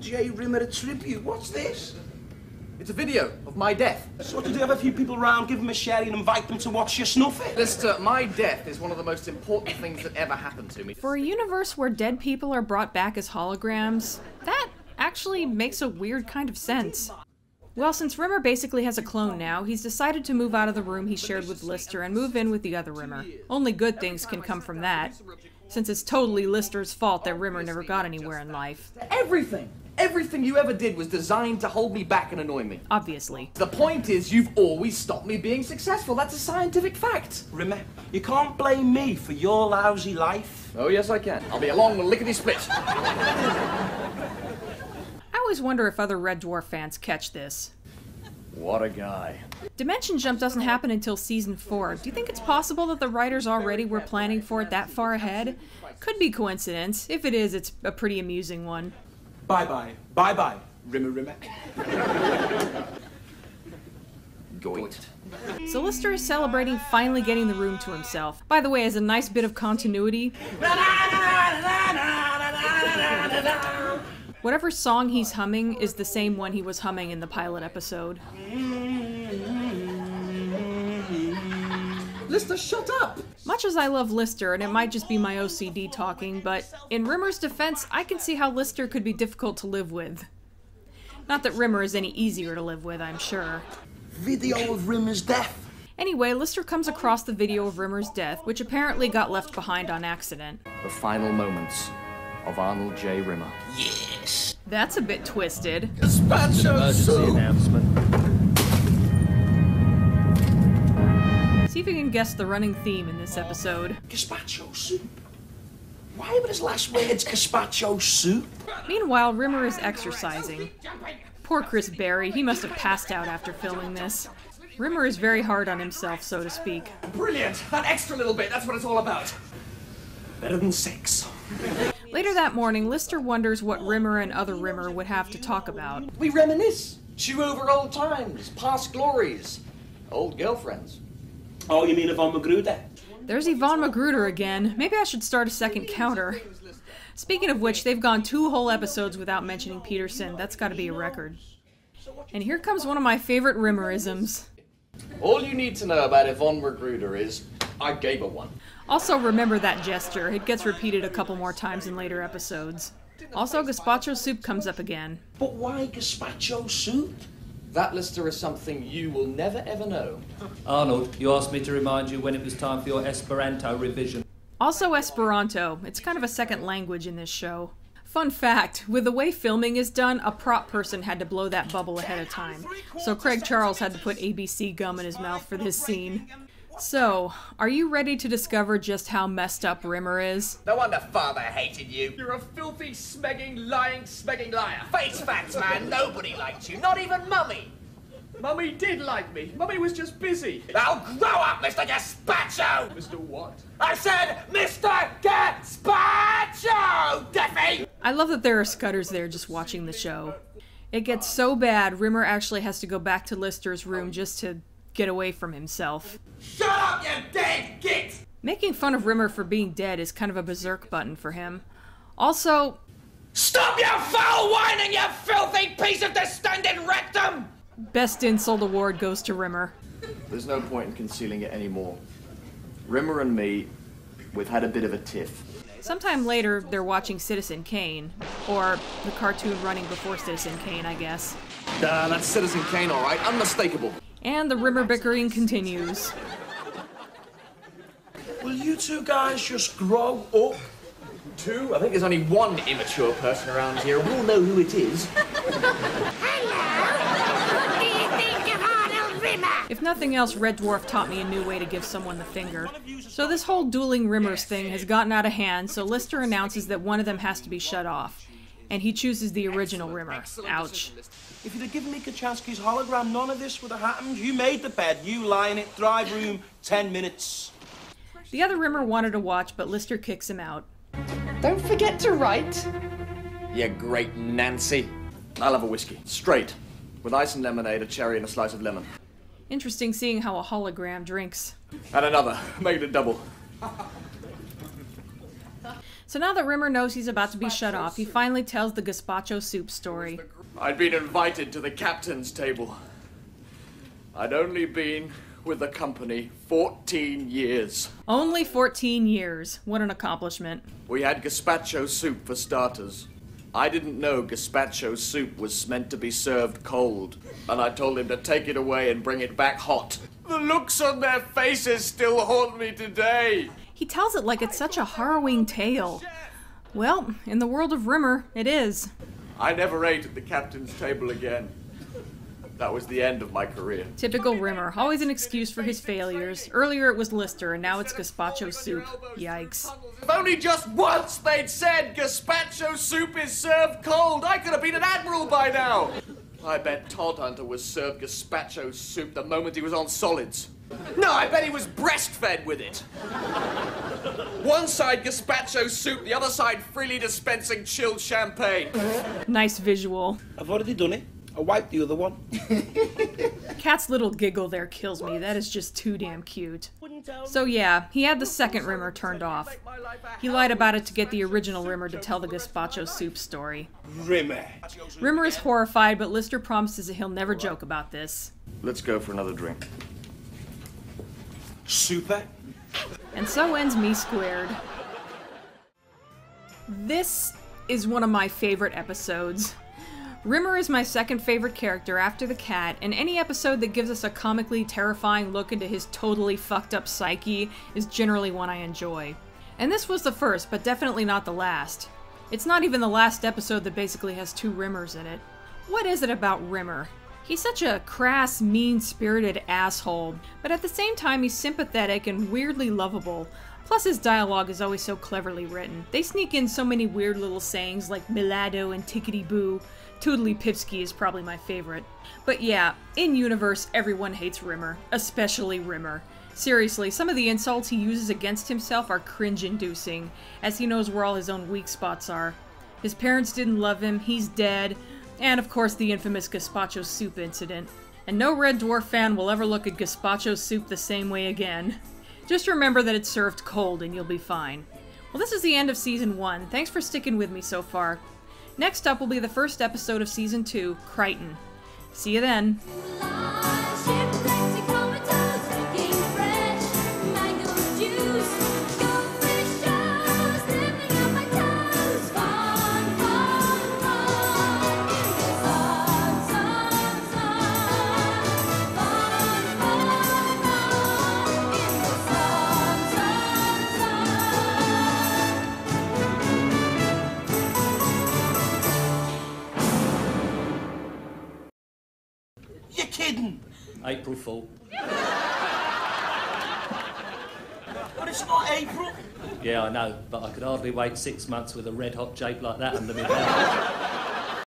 Arnold J. Rimmer a tribute. What's this? It's a video of my death. So what, did you have a few people round, give them a sherry and invite them to watch you snuff it? Lister, my death is one of the most important things that ever happened to me. For a universe where dead people are brought back as holograms, that actually makes a weird kind of sense. Well, since Rimmer basically has a clone now, he's decided to move out of the room he shared with Lister and move in with the other Rimmer. Only good things can come from that, since it's totally Lister's fault that Rimmer never got anywhere in life. Everything you ever did was designed to hold me back and annoy me. Obviously. The point is, you've always stopped me being successful. That's a scientific fact. Rimmer, you can't blame me for your lousy life. Oh, yes, I can. I'll be along with lickety-split. I always wonder if other Red Dwarf fans catch this. What a guy. Dimension Jump doesn't happen until Season 4. Do you think it's possible that the writers already were planning for it that far ahead? Could be coincidence. If it is, it's a pretty amusing one. Bye-bye. Bye-bye. Rimmer. Goit. So Lister is celebrating finally getting the room to himself. By the way, as a nice bit of continuity, whatever song he's humming is the same one he was humming in the pilot episode. Lister, shut up! Much as I love Lister, and it might just be my OCD talking, but in Rimmer's defense, I can see how Lister could be difficult to live with. Not that Rimmer is any easier to live with, I'm sure. Video of Rimmer's death. Anyway, Lister comes across the video of Rimmer's death, which apparently got left behind on accident. The final moments of Arnold J. Rimmer. Yes. That's a bit twisted. Gazpacho soup. See if you can guess the running theme in this episode. Gazpacho soup. Why were his last words gazpacho soup? Meanwhile, Rimmer is exercising. Poor Chris Berry, he must have passed out after filming this. Rimmer is very hard on himself, so to speak. Brilliant! That extra little bit, that's what it's all about. Better than sex. Later that morning, Lister wonders what Rimmer and other Rimmer would have to talk about. We reminisce, chew over old times, past glories, old girlfriends. Oh, you mean Yvonne Magruder? There's Yvonne Magruder again. Maybe I should start a second counter. Speaking of which, they've gone 2 whole episodes without mentioning Peterson. That's gotta be a record. And here comes one of my favorite Rimmerisms. All you need to know about Yvonne Magruder is, I gave her one. Also remember that gesture. It gets repeated a couple more times in later episodes. Also, gazpacho soup comes up again. But why gazpacho soup? That, Lister, is something you will never ever know. Arnold, you asked me to remind you when it was time for your Esperanto revision. Also Esperanto. It's kind of a second language in this show. Fun fact, with the way filming is done, a prop person had to blow that bubble ahead of time. So Craig Charles had to put ABC gum in his mouth for this scene. So, are you ready to discover just how messed up Rimmer is? No wonder Father hated you. You're a filthy, smegging, lying, smegging liar. Face facts, man. Nobody liked you. Not even Mummy. Mummy did like me. Mummy was just busy. Now grow up, Mr. Gazpacho! Mr. what? I said Mr. Gazpacho, Deafy! I love that there are scutters there just watching the show. It gets so bad, Rimmer actually has to go back to Lister's room just to get away from himself. Shut up, you dead git! Making fun of Rimmer for being dead is kind of a berserk button for him. Also, stop your foul whining, you filthy piece of distended rectum! best insult award goes to Rimmer. There's no point in concealing it anymore. Rimmer and me, we've had a bit of a tiff. Sometime later, they're watching Citizen Kane. Or the cartoon running before Citizen Kane, I guess. That's Citizen Kane, all right. Unmistakable. And the Rimmer bickering continues. Will you two guys just grow up? 2? I think there's only one immature person around here. We'll know who it is. If nothing else, Red Dwarf taught me a new way to give someone the finger. So this whole dueling Rimmers thing has gotten out of hand, so Lister announces that one of them has to be shut off. And he chooses the original Rimmer. Ouch. If you'd have given me Kachansky's hologram, none of this would have happened. You made the bed, you lie in it, drive room, 10 minutes. The other Rimmer wanted to watch, but Lister kicks him out. Don't forget to write. You great Nancy. I'll have a whiskey. Straight. With ice and lemonade, a cherry and a slice of lemon. Interesting seeing how a hologram drinks. And another. Make it a double. So now that Rimmer knows he's about to be shut off, he finally tells the gazpacho soup story. I'd been invited to the captain's table. I'd only been with the company 14 years. Only 14 years. What an accomplishment. We had gazpacho soup for starters. I didn't know gazpacho soup was meant to be served cold, and I told him to take it away and bring it back hot. The looks on their faces still haunt me today. He tells it like it's such a harrowing tale. Well, in the world of Rimmer, it is. I never ate at the captain's table again. That was the end of my career. Typical Rimmer, always an excuse for his failures. Earlier it was Lister, and now it's gazpacho soup. Yikes. If only just once they'd said gazpacho soup is served cold, I could have been an admiral by now. I bet Todd Hunter was served gazpacho soup the moment he was on solids. No, I bet he was breastfed with it. One side gazpacho soup, the other side freely dispensing chilled champagne. Nice visual. I've already done it. I wiped the other one. Cat's little giggle there kills me. That is just too damn cute. So yeah, he had the second Rimmer turned off. He lied about it to get the original Rimmer to tell the gazpacho soup story. Rimmer. Rimmer is horrified, but Lister promises that he'll never joke about this. Let's go for another drink. Super. And so ends Me Squared. This is one of my favorite episodes. Rimmer is my second favorite character after the cat, and any episode that gives us a comically terrifying look into his totally fucked up psyche is generally one I enjoy. And this was the first, but definitely not the last. It's not even the last episode that basically has two Rimmers in it. What is it about Rimmer? He's such a crass, mean-spirited asshole, but at the same time he's sympathetic and weirdly lovable. Plus his dialogue is always so cleverly written. They sneak in so many weird little sayings like Milado and Tickety-boo. Toodly Pipsky is probably my favorite. But yeah, in universe, everyone hates Rimmer, especially Rimmer. Seriously, some of the insults he uses against himself are cringe-inducing, as he knows where all his own weak spots are. His parents didn't love him, he's dead, and of course the infamous gazpacho soup incident. And no Red Dwarf fan will ever look at gazpacho soup the same way again. Just remember that it's served cold and you'll be fine. Well, this is the end of Season 1. Thanks for sticking with me so far. Next up will be the first episode of Season 2, Crichton. See you then. You're kidding. April Fool. But it's not April. Yeah, I know, but I could hardly wait 6 months with a red-hot jape like that under my belt.